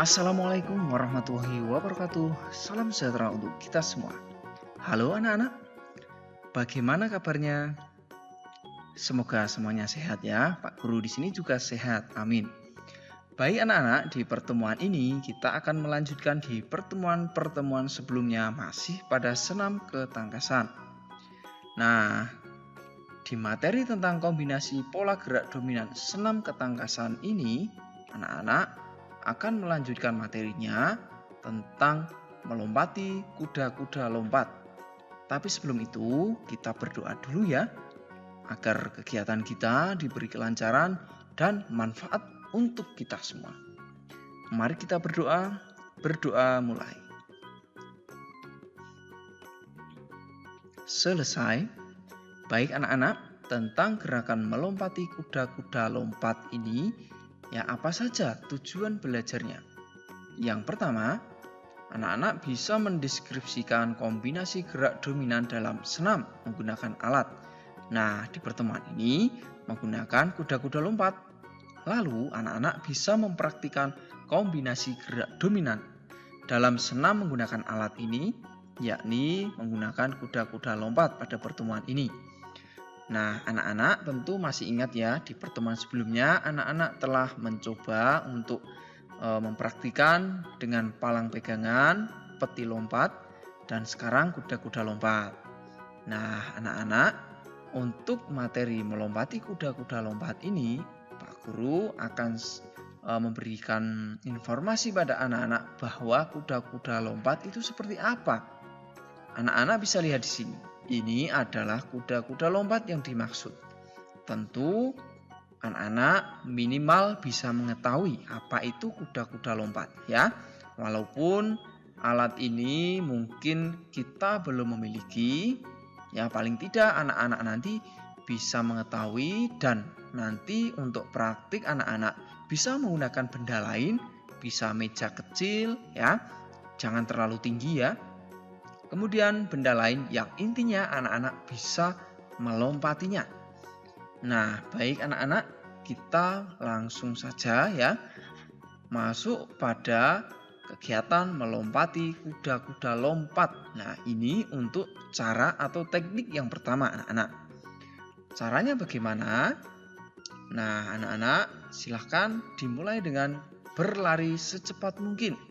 Assalamualaikum warahmatullahi wabarakatuh. Salam sejahtera untuk kita semua. Halo anak-anak, bagaimana kabarnya? Semoga semuanya sehat ya. Pak Guru di sini juga sehat. Amin. Baik anak-anak, di pertemuan ini kita akan melanjutkan di pertemuan-pertemuan sebelumnya masih pada senam ketangkasan. Nah, di materi tentang kombinasi pola gerak dominan senam ketangkasan ini, anak-anak akan melanjutkan materinya tentang melompati kuda-kuda lompat. Tapi sebelum itu, kita berdoa dulu ya, agar kegiatan kita diberi kelancaran dan manfaat untuk kita semua. Mari kita berdoa mulai. Selesai. Baik anak-anak, tentang gerakan melompati kuda-kuda lompat ini, ya apa saja tujuan belajarnya? Yang pertama, anak-anak bisa mendeskripsikan kombinasi gerak dominan dalam senam menggunakan alat. Nah, di pertemuan ini menggunakan kuda-kuda lompat. Lalu, anak-anak bisa mempraktikkan kombinasi gerak dominan dalam senam menggunakan alat ini, yakni menggunakan kuda-kuda lompat pada pertemuan ini. Nah, anak-anak tentu masih ingat ya, di pertemuan sebelumnya anak-anak telah mencoba untuk mempraktikkan dengan palang pegangan, peti lompat, dan sekarang kuda-kuda lompat. Nah, anak-anak, untuk materi melompati kuda-kuda lompat ini, Pak Guru akan memberikan informasi pada anak-anak bahwa kuda-kuda lompat itu seperti apa. Anak-anak bisa lihat di sini. Ini adalah kuda-kuda lompat yang dimaksud. Tentu anak-anak minimal bisa mengetahui apa itu kuda-kuda lompat ya. Walaupun alat ini mungkin kita belum memiliki, ya paling tidak anak-anak nanti bisa mengetahui dan nanti untuk praktik anak-anak bisa menggunakan benda lain, bisa meja kecil ya. Jangan terlalu tinggi ya. Kemudian benda lain yang intinya anak-anak bisa melompatinya. Nah, baik anak-anak, kita langsung saja ya masuk pada kegiatan melompati kuda-kuda lompat. Nah, ini untuk cara atau teknik yang pertama anak-anak. Caranya bagaimana? Nah, anak-anak silahkan dimulai dengan berlari secepat mungkin.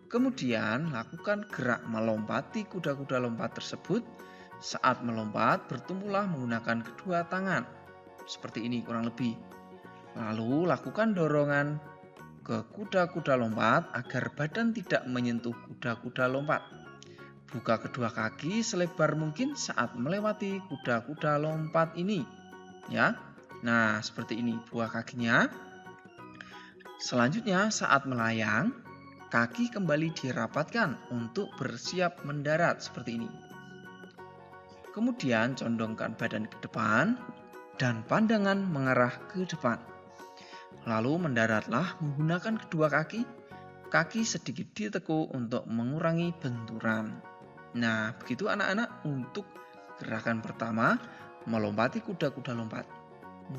Kemudian lakukan gerak melompati kuda-kuda lompat tersebut. Saat melompat bertumpulah menggunakan kedua tangan. Seperti ini kurang lebih. Lalu lakukan dorongan ke kuda-kuda lompat agar badan tidak menyentuh kuda-kuda lompat. Buka kedua kaki selebar mungkin saat melewati kuda-kuda lompat ini. Ya. Nah, seperti ini buah kakinya. Selanjutnya saat melayang, kaki kembali dirapatkan untuk bersiap mendarat seperti ini. Kemudian condongkan badan ke depan dan pandangan mengarah ke depan. Lalu mendaratlah menggunakan kedua kaki. Kaki sedikit ditekuk untuk mengurangi benturan. Nah, begitu anak-anak untuk gerakan pertama melompati kuda-kuda lompat.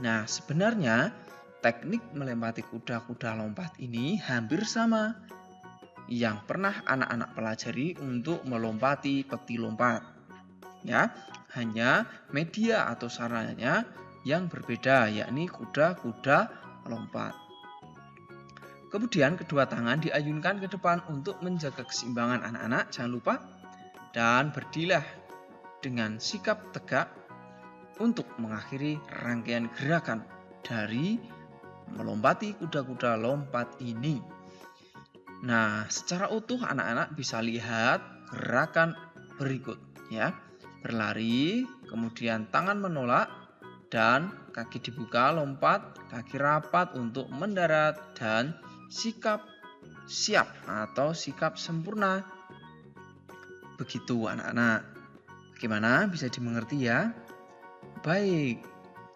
Nah, sebenarnya teknik melompati kuda-kuda lompat ini hampir sama yang pernah anak-anak pelajari untuk melompati peti lompat. Ya, hanya media atau sarannya yang berbeda, yakni kuda-kuda lompat. Kemudian kedua tangan diayunkan ke depan untuk menjaga keseimbangan anak-anak, jangan lupa. Dan berdirilah dengan sikap tegak untuk mengakhiri rangkaian gerakan dari melompati kuda-kuda lompat ini. Nah, secara utuh anak-anak bisa lihat gerakan berikut ya. Berlari, kemudian tangan menolak dan kaki dibuka lompat, kaki rapat untuk mendarat dan sikap siap atau sikap sempurna. Begitu anak-anak. Bagaimana? Bisa dimengerti ya? Baik,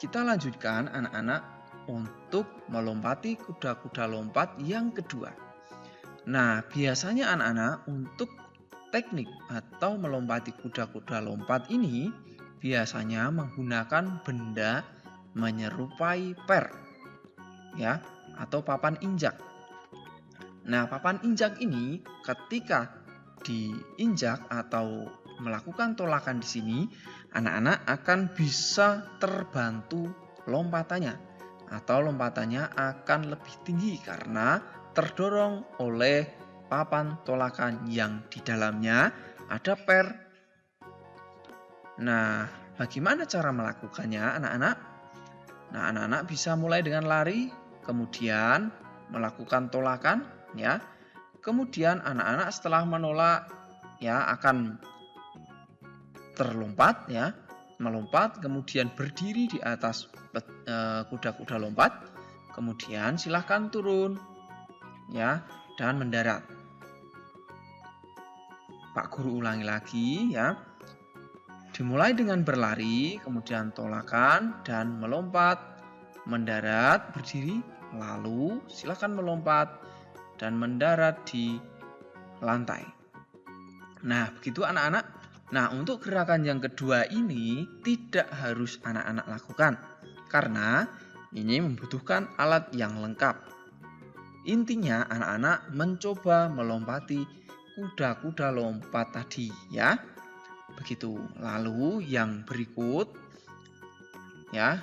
kita lanjutkan anak-anak untuk melompati kuda-kuda lompat yang kedua. Nah, biasanya anak-anak untuk teknik atau melompati kuda-kuda lompat ini biasanya menggunakan benda menyerupai per, ya, atau papan injak. Nah, papan injak ini ketika diinjak atau melakukan tolakan di sini, anak-anak akan bisa terbantu lompatannya atau lompatannya akan lebih tinggi karena terdorong oleh papan tolakan yang di dalamnya ada per. Nah, bagaimana cara melakukannya, anak-anak? Nah, anak-anak bisa mulai dengan lari, kemudian melakukan tolakan, ya. Kemudian anak-anak setelah menolak, ya, akan terlompat, ya, melompat, kemudian berdiri di atas kuda-kuda lompat, kemudian silahkan turun, ya, dan mendarat. Pak Guru ulangi lagi, ya. Dimulai dengan berlari, kemudian tolakan dan melompat, mendarat, berdiri, lalu silakan melompat dan mendarat di lantai. Nah, begitu anak-anak. Nah, untuk gerakan yang kedua ini tidak harus anak-anak lakukan karena ini membutuhkan alat yang lengkap. Intinya anak-anak mencoba melompati kuda-kuda lompat tadi, ya. Begitu. Lalu yang berikut, ya,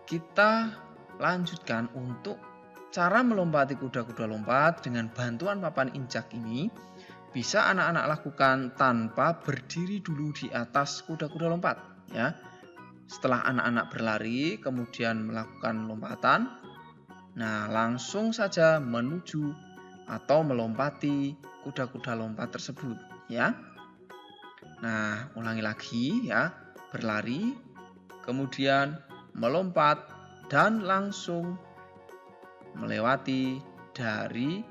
kita lanjutkan untuk cara melompati kuda-kuda lompat dengan bantuan papan injak ini. Bisa anak-anak lakukan tanpa berdiri dulu di atas kuda-kuda lompat, ya. Setelah anak-anak berlari kemudian melakukan lompatan, nah langsung saja menuju atau melompati kuda-kuda lompat tersebut, ya. Nah, ulangi lagi, ya. Berlari, kemudian melompat dan langsung melewati dari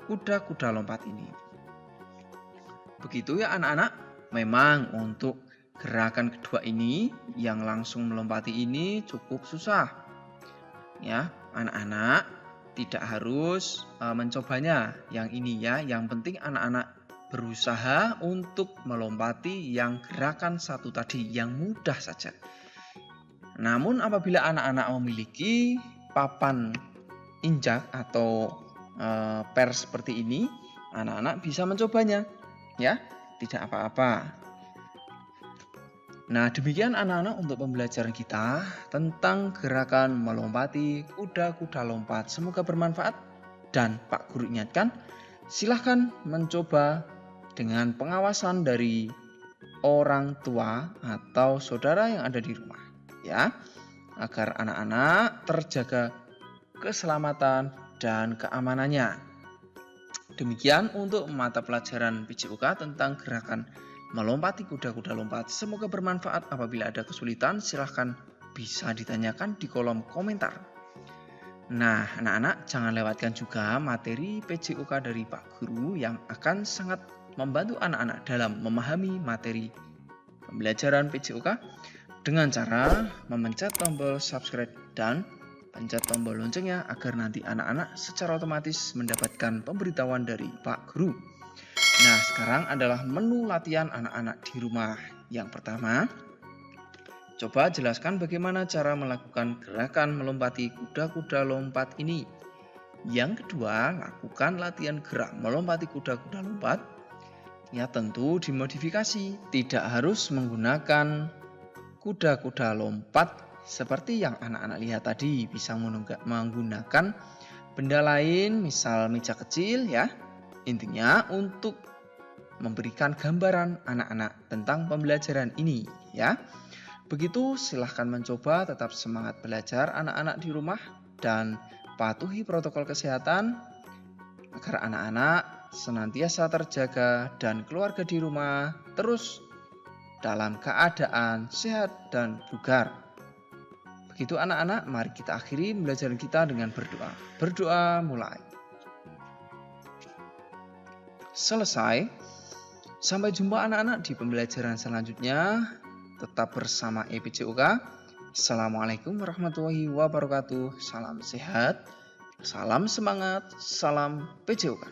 kuda-kuda lompat ini. Begitu ya anak-anak. Memang untuk gerakan kedua ini yang langsung melompati ini cukup susah. Ya, anak-anak tidak harus mencobanya yang ini, ya. Yang penting anak-anak berusaha untuk melompati yang gerakan satu tadi yang mudah saja. Namun apabila anak-anak memiliki papan injak atau per seperti ini, anak-anak bisa mencobanya, ya, tidak apa-apa. Nah, demikian anak-anak untuk pembelajaran kita tentang gerakan melompati kuda-kuda lompat. Semoga bermanfaat dan Pak Guru ingatkan, silahkan mencoba dengan pengawasan dari orang tua atau saudara yang ada di rumah, ya, agar anak-anak terjaga keselamatan dan keamanannya. Demikian untuk mata pelajaran PJOK tentang gerakan melompati kuda-kuda lompat. Semoga bermanfaat. Apabila ada kesulitan, silahkan bisa ditanyakan di kolom komentar. Nah, anak-anak jangan lewatkan juga materi PJOK dari Pak Guru yang akan sangat membantu anak-anak dalam memahami materi pembelajaran PJOK dengan cara memencet tombol subscribe dan pencet tombol loncengnya agar nanti anak-anak secara otomatis mendapatkan pemberitahuan dari Pak Guru. Nah, sekarang adalah menu latihan anak-anak di rumah. Yang pertama, coba jelaskan bagaimana cara melakukan gerakan melompati kuda-kuda lompat ini. Yang kedua, lakukan latihan gerak melompati kuda-kuda lompat. Ya, tentu dimodifikasi, tidak harus menggunakan kuda-kuda lompat seperti yang anak-anak lihat tadi. Bisa menggunakan benda lain, misal meja kecil, ya. Intinya untuk memberikan gambaran anak-anak tentang pembelajaran ini, ya. Begitu, silahkan mencoba, tetap semangat belajar anak-anak di rumah dan patuhi protokol kesehatan agar anak-anak senantiasa terjaga dan keluarga di rumah terus dalam keadaan sehat dan bugar. Begitu anak-anak, mari kita akhiri pembelajaran kita dengan berdoa. Berdoa mulai. Selesai. Sampai jumpa anak-anak di pembelajaran selanjutnya. Tetap bersama PJOK. Assalamualaikum warahmatullahi wabarakatuh. Salam sehat, salam semangat, salam PJOK.